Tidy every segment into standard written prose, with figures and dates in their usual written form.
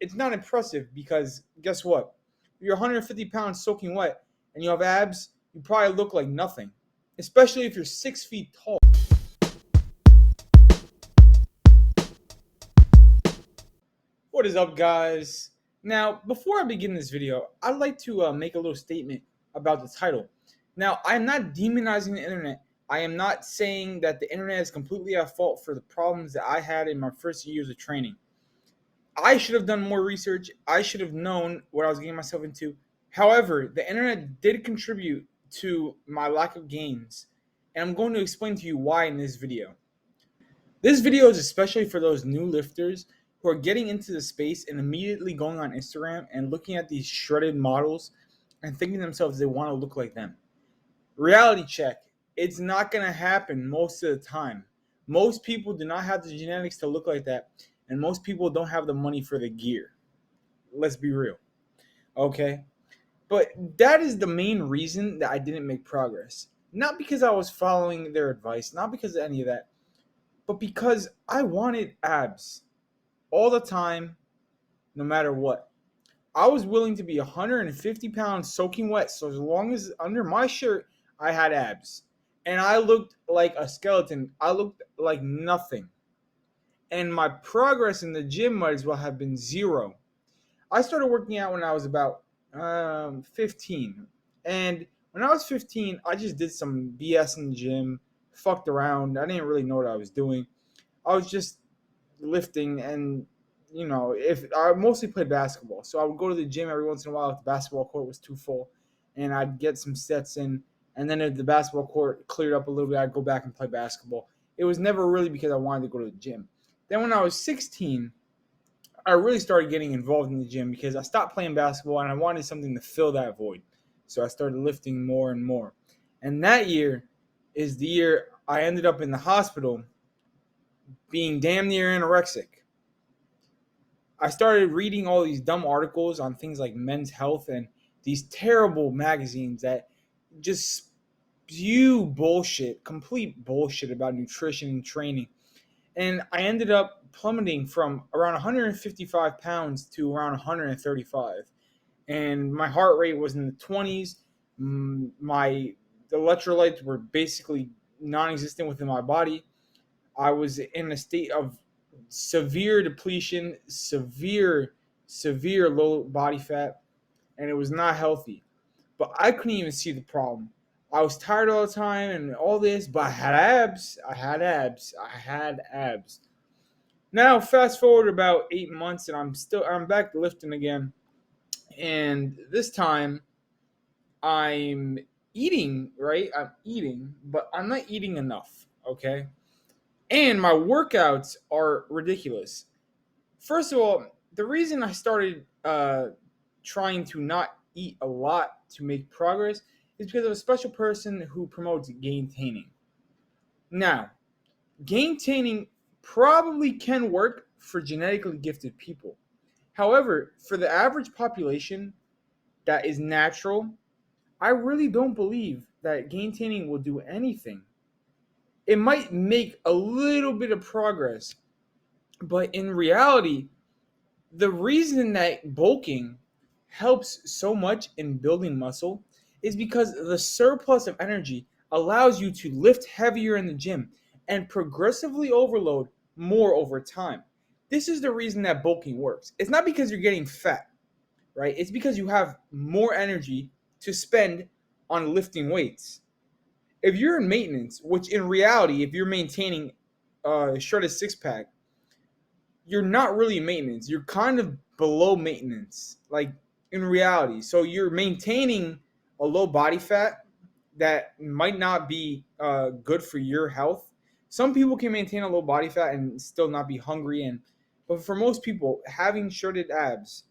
it's not impressive because guess what? If you're 150 pounds soaking wet and you have abs, you probably look like nothing, especially if you're 6 feet tall. What is up, guys? Now, before I begin this video, I'd like to make a little statement about the title. Now, I am not demonizing the internet. I am not saying that the internet is completely at fault for the problems that I had in my first years of training. I should have done more research. I should have known what I was getting myself into. However, the internet did contribute to my lack of gains, and I'm going to explain to you why in this video. This video is especially for those new lifters who are getting into the space and immediately going on Instagram and looking at these shredded models and thinking to themselves they want to look like them. Reality check. It's not going to happen most of the time. Most people do not have the genetics to look like that, and most people don't have the money for the gear. Let's be real. Okay? But that is the main reason that I didn't make progress. Not because I was following their advice, not because of any of that, but because I wanted abs all the time, no matter what. I was willing to be 150 pounds soaking wet, so as long as under my shirt I had abs. And I looked like a skeleton. I looked like nothing. And my progress in the gym might as well have been zero. I started working out when I was about 15. And when I was 15, I just did some BS in the gym, fucked around. I didn't really know what I was doing. I was just lifting, and if I mostly played basketball, so I would go to the gym every once in a while if the basketball court was too full, and I'd get some sets in. And then if the basketball court cleared up a little bit, I'd go back and play basketball. It was never really because I wanted to go to the gym. Then when I was 16, I really started getting involved in the gym because I stopped playing basketball and I wanted something to fill that void. So I started lifting more and more. And that year is the year I ended up in the hospital being damn near anorexic. I started reading all these dumb articles on things like Men's Health and these terrible magazines that just spew bullshit, complete bullshit about nutrition and training. And I ended up plummeting from around 155 pounds to around 135. And my heart rate was in the 20s. My electrolytes were basically non-existent within my body. I was in a state of severe depletion, severe low body fat, and it was not healthy. But I couldn't even see the problem. I was tired all the time and all this, but I had abs. I had abs. Now, fast forward about 8 months, and I'm back lifting again. And this time, I'm eating, right? I'm eating, but I'm not eating enough, okay? And my workouts are ridiculous. First of all, the reason I started trying to not eat a lot to make progress is because of a special person who promotes gaintaining. Now, gaintaining probably can work for genetically gifted people. However, for the average population that is natural, I really don't believe that gaintaining will do anything. It might make a little bit of progress, but in reality, the reason that bulking helps so much in building muscle is because the surplus of energy allows you to lift heavier in the gym and progressively overload more over time. This is the reason that bulking works. It's not because you're getting fat, right? It's because you have more energy to spend on lifting weights. If you're in maintenance, which in reality, if you're maintaining a shredded six pack, you're not really maintenance. You're kind of below maintenance, like in reality. So you're maintaining a low body fat that might not be good for your health. Some people can maintain a low body fat and still not be hungry, but for most people, having shredded abs,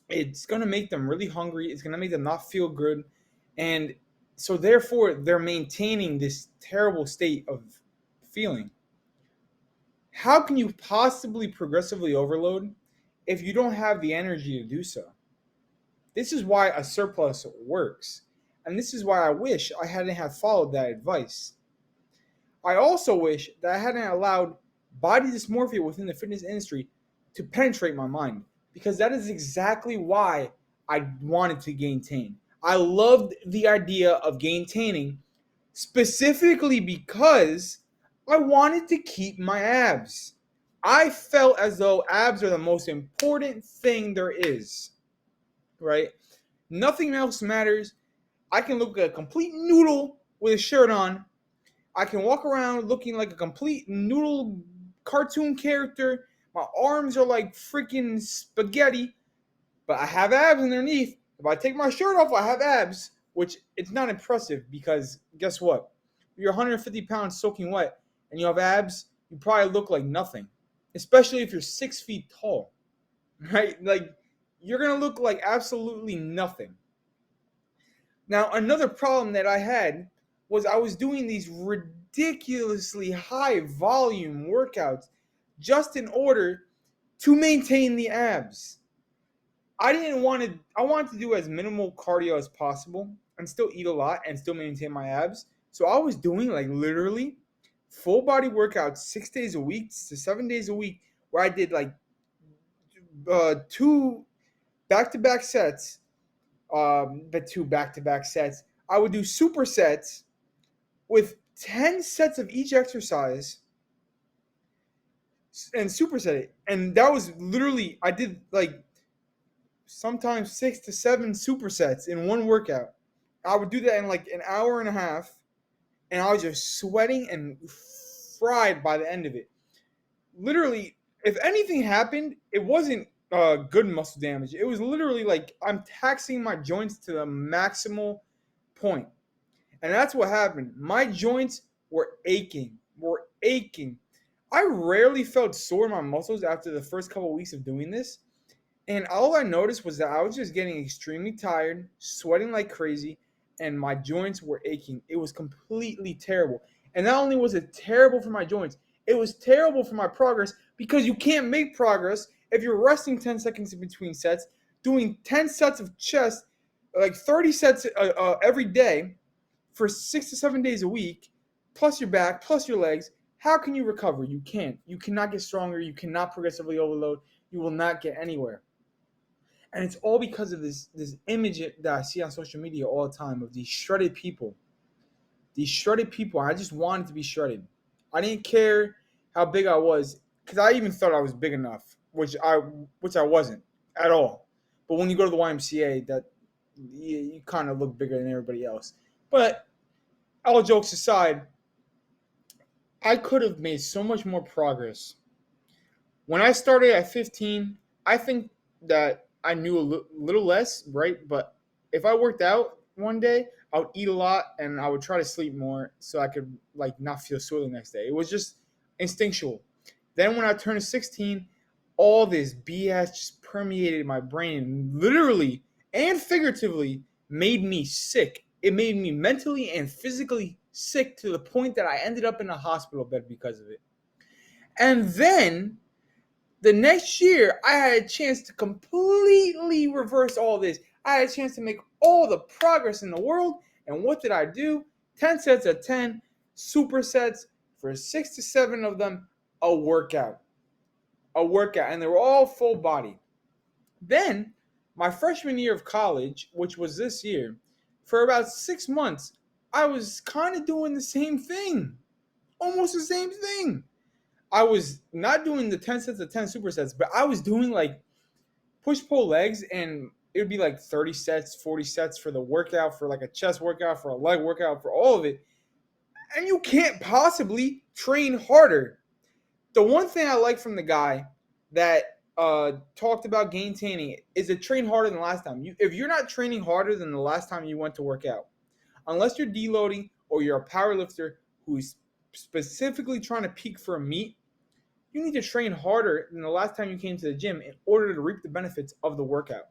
it's gonna make them really hungry. It's gonna make them not feel good, and so therefore they're maintaining this terrible state of feeling. How can you possibly progressively overload if you don't have the energy to do so? This is why a surplus works. And this is why I wish I hadn't have followed that advice. I also wish that I hadn't allowed body dysmorphia within the fitness industry to penetrate my mind. because that is exactly why I wanted to gain. I loved the idea of gaintaining specifically because I wanted to keep my abs. I felt as though abs are the most important thing there is, right? Nothing else matters. I can look like a complete noodle with a shirt on. I can walk around looking like a complete noodle cartoon character. My arms are like freaking spaghetti, but I have abs underneath. If I take my shirt off, I have abs, which it's not impressive because guess what? You're 150 pounds soaking wet and you have abs, you probably look like nothing, especially if you're 6 feet tall, right? Like, you're going to look like absolutely nothing. Now, another problem that I had was I was doing these ridiculously high volume workouts just in order to maintain the abs. I wanted to do as minimal cardio as possible and still eat a lot and still maintain my abs. So I was doing like literally full body workouts 6 days a week to 7 days a week where I did like two back to back sets, but two back to back sets. I would do supersets with 10 sets of each exercise and superset it. And that was literally, I did like sometimes 6 to 7 supersets in one workout. I would do that in like an hour and a half, and I was just sweating and fried by the end of it. Literally, if anything happened, it wasn't good muscle damage. It was literally like I'm taxing my joints to the maximal point. And that's what happened. My joints were aching. I rarely felt sore in my muscles after the first couple of weeks of doing this. And all I noticed was that I was just getting extremely tired, sweating like crazy, and my joints were aching. It was completely terrible. And not only was it terrible for my joints, it was terrible for my progress because you can't make progress if you're resting 10 seconds in between sets, doing 10 sets of chest, like 30 sets every day for 6 to 7 days a week, plus your back, plus your legs. How can you recover? You can't. You cannot get stronger. You cannot progressively overload. You will not get anywhere. And it's all because of this image that I see on social media all the time of these shredded people. These shredded people. I just wanted to be shredded. I didn't care how big I was because I even thought I was big enough, which I wasn't at all. But when you go to the YMCA, that you kind of look bigger than everybody else. But all jokes aside, I could have made so much more progress. When I started at 15, I think that I knew a little less, right? But if I worked out one day, I would eat a lot and I would try to sleep more so I could like not feel sore the next day. It was just instinctual. Then when I turned 16, all this BS just permeated my brain, literally and figuratively made me sick. It made me mentally and physically sick to the point that I ended up in a hospital bed because of it. And then the next year, I had a chance to completely reverse all this. I had a chance to make all the progress in the world. And what did I do? 10 sets of 10 supersets for 6 to 7 of them, a workout. A workout. And they were all full body. Then, my freshman year of college, which was this year, for about 6 months, I was kind of doing the same thing. Almost the same thing. I was not doing the 10 sets of 10 supersets, but I was doing like push pull legs, and it would be like 30 sets, 40 sets for the workout, for like a chest workout, for a leg workout, for all of it. And you can't possibly train harder. The one thing I like from the guy that talked about gaintaining is to train harder than the last time. If you're not training harder than the last time you went to work out, unless you're deloading or you're a power lifter who's specifically trying to peak for a meet, you need to train harder than the last time you came to the gym in order to reap the benefits of the workout.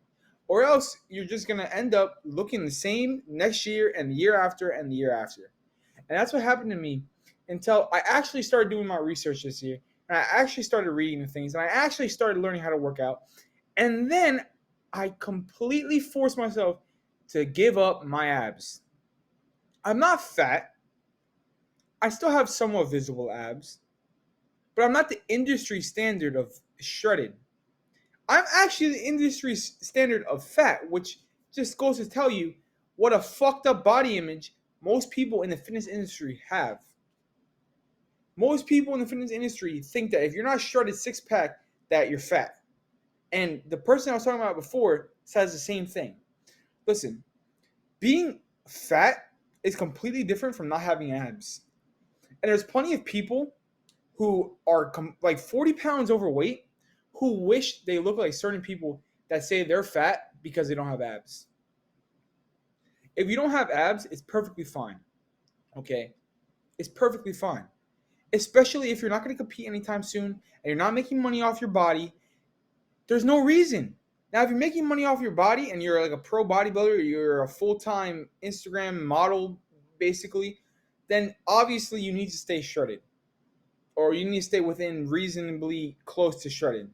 Or else you're just going to end up looking the same next year and the year after and the year after. And that's what happened to me until I actually started doing my research this year. And I actually started reading things. And I actually started learning how to work out. And then I completely forced myself to give up my abs. I'm not fat. I still have somewhat visible abs. But I'm not the industry standard of shredded. I'm actually the industry standard of fat, which just goes to tell you what a fucked up body image most people in the fitness industry have. Most people in the fitness industry think that if you're not shredded six pack, that you're fat. And the person I was talking about before says the same thing. Listen, being fat is completely different from not having abs. And there's plenty of people who are like 40 pounds overweight who wish they look like certain people that say they're fat because they don't have abs. If you don't have abs, it's perfectly fine. Okay? It's perfectly fine. Especially if you're not going to compete anytime soon and you're not making money off your body, there's no reason. Now, if you're making money off your body and you're like a pro bodybuilder, you're a full-time Instagram model, basically, then obviously you need to stay shredded. Or you need to stay within reasonably close to shredded.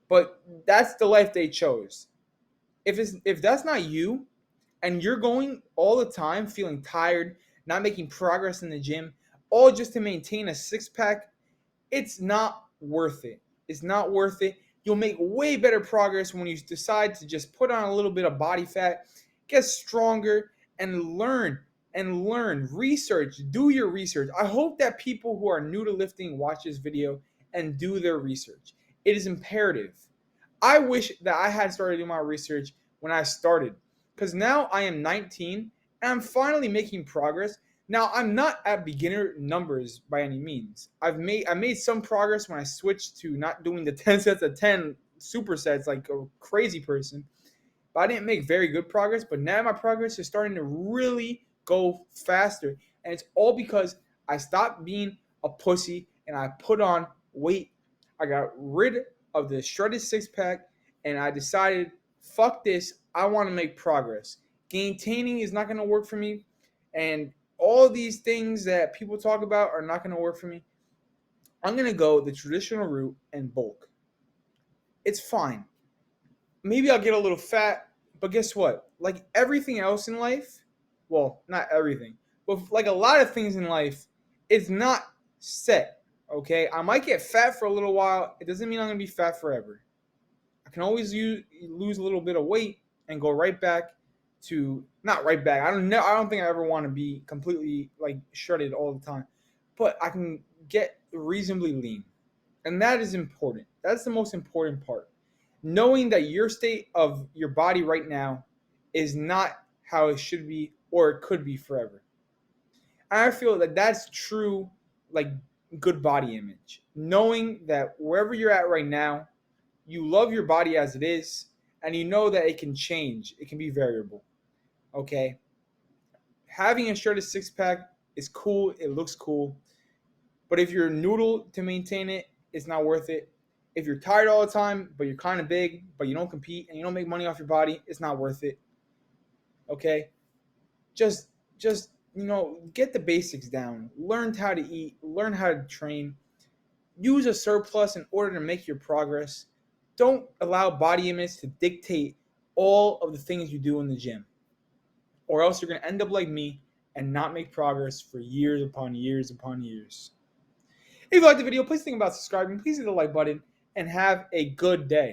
But that's the life they chose. If that's not you, and you're going all the time feeling tired, not making progress in the gym, all just to maintain a six pack, it's not worth it. It's not worth it. You'll make way better progress when you decide to just put on a little bit of body fat, get stronger, and learn. Research, do your research. I hope that people who are new to lifting watch this video and do their research. It is imperative. I wish that I had started doing my research when I started, because now I am 19 and I'm finally making progress. Now, I'm not at beginner numbers by any means. I made some progress when I switched to not doing the 10 sets of 10 supersets like a crazy person. But I didn't make very good progress. But now my progress is starting to really go faster. And it's all because I stopped being a pussy and I put on weight. I got rid of the shredded six pack and I decided, fuck this. I want to make progress. Maintaining is not going to work for me. And all of these things that people talk about are not going to work for me. I'm going to go the traditional route and bulk. It's fine. Maybe I'll get a little fat, but guess what? Like everything else in life, well, not everything, but like a lot of things in life, it's not set. Okay? I might get fat for a little while. It doesn't mean I'm going to be fat forever. I can always lose a little bit of weight and go right back to not right back. I don't think I ever want to be completely like shredded all the time, but I can get reasonably lean, and that is important. That's the most important part. Knowing that your state of your body right now is not how it should be or it could be forever. And I feel that that's true, like good body image. Knowing that wherever you're at right now, you love your body as it is, and you know that it can change. It can be variable. Okay? Having a shredded six pack is cool. It looks cool. But if you're noodle to maintain it, it's not worth it. If you're tired all the time, but you're kind of big, but you don't compete and you don't make money off your body, it's not worth it. Okay? Just get the basics down. Learn how to eat, learn how to train. Use a surplus in order to make your progress. Don't allow body image to dictate all of the things you do in the gym, or else you're going to end up like me and not make progress for years upon years upon years. If you liked the video, please think about subscribing. Please hit the like button and have a good day.